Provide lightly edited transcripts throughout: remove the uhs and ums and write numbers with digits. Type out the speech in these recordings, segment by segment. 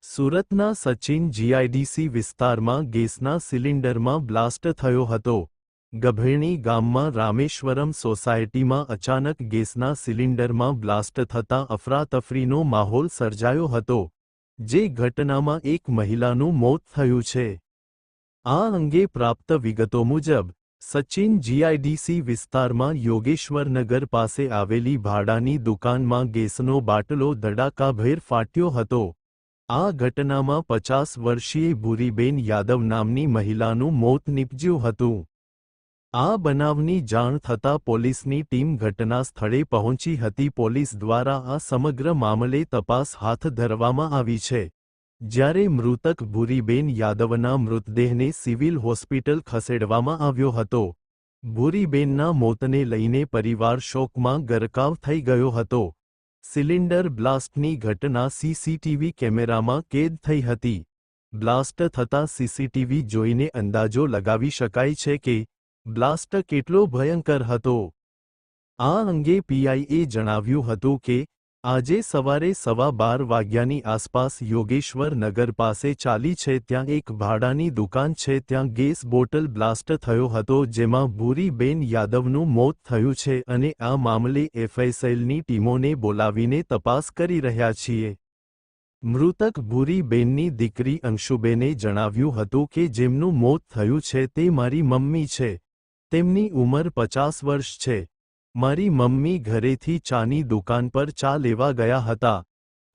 સુરતના સચિન જીઆઈડીસી વિસ્તારમાં ગેસના સિલિન્ડરમાં બ્લાસ્ટ થયો હતો। ગભેણી ગામમાં રામેશ્વરમ સોસાયટીમાં અચાનક ગેસના સિલિન્ડરમાં બ્લાસ્ટ થતાં અફરાતફરીનો માહોલ સર્જાયો હતો, જે ઘટનામાં એક મહિલાનું મોત થયું છે। આ અંગે પ્રાપ્ત વિગતો મુજબ સચિન જીઆઈડીસી વિસ્તારમાં યોગેશ્વરનગર પાસે આવેલી ભાડાની દુકાનમાં ગેસનો બાટલો ધડાકાભેર ફાટ્યો હતો। આ ઘટનામાં 50 વર્ષીય ભૂરીબેન યાદવ નામની મહિલાનું મોત નીપજ્યું હતું। આ બનાવની જાણ થતાં પોલીસની ટીમ ઘટના સ્થળે પહોંચી હતી। પોલીસ દ્વારા આ સમગ્ર મામલે તપાસ હાથ ધરવામાં આવી છે, જ્યારે મૃતક ભૂરીબેન યાદવના મૃતદેહને સિવિલ હોસ્પિટલ ખસેડવામાં આવ્યો હતો। ભૂરીબેનના મોતને લઈને પરિવાર શોકમાં ગરકાવ થઈ ગયો હતો। સિલિન્ડર બ્લાસ્ટની ઘટના સીસીટીવી કેમેરામાં કેદ થઈ હતી। બ્લાસ્ટ થતાં સીસીટીવી જોઈને અંદાજો લગાવી શકાય છે કે બ્લાસ્ટ કેટલો ભયંકર હતો। આ અંગે પીઆઈએ જણાવ્યું હતું કે આજે સવારે 12:15 વાગ્યાની આસપાસ યોગેશ્વર નગર પાસે ચાલી છે ત્યાં એક ભાડાની દુકાન છે, ત્યાં ગેસ બોટલ બ્લાસ્ટ થયો હતો, જેમાં ભૂરીબેન યાદવનું મોત થયું છે અને આ મામલે એફએસએલની ટીમોને બોલાવીને તપાસ કરી રહ્યા છીએ। મૃતક ભૂરીબેનની દીકરી અંશુબેને જણાવ્યું હતું કે જેમનું મોત થયું છે તે મારી મમ્મી છે। તેમની ઉંમર 50 વર્ષ છે। મારી મમ્મી ઘરેથી ચાની દુકાન પર ચા લેવા ગયા હતા,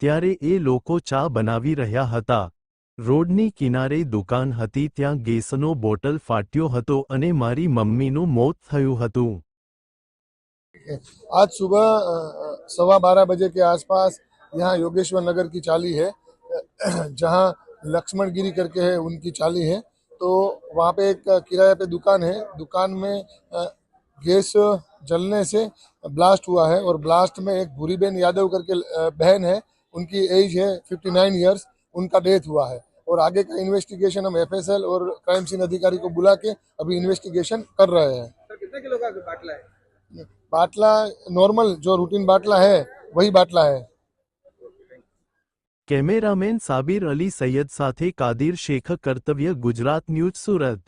ત્યારે એ લોકો ચા બનાવી રહ્યા હતા। રોડની કિનારે દુકાન હતી, ત્યાં ગેસનો બોટલ ફાટ્યો હતો અને મારી મમ્મીનું મોત થયું હતું। आज सुबह 12:15 बजे के आसपास यहाँ योगेश्वर नगर की चाली है, जहाँ लक्ष्मणगिरी करके है उनकी चाली है। तो वहाँ पे एक किराए पे दुकान है, दुकान में गैस जलने से ब्लास्ट हुआ है और ब्लास्ट में एक भूरीबेन यादव करके बहन है, उनकी एज है 59 ईयर्स, उनका डेथ हुआ है। और आगे का इन्वेस्टिगेशन हम एफएसएल और क्राइम सीन अधिकारी को बुला के अभी इन्वेस्टिगेशन कर रहे हैं। कितने किलो का बाटला है? बाटला नॉर्मल जो रूटीन बाटला है वही बाटला है। कैमरामैन साबिर अली सैयद साथे कादिर शेख, कर्तव्य गुजरात न्यूज, सूरत।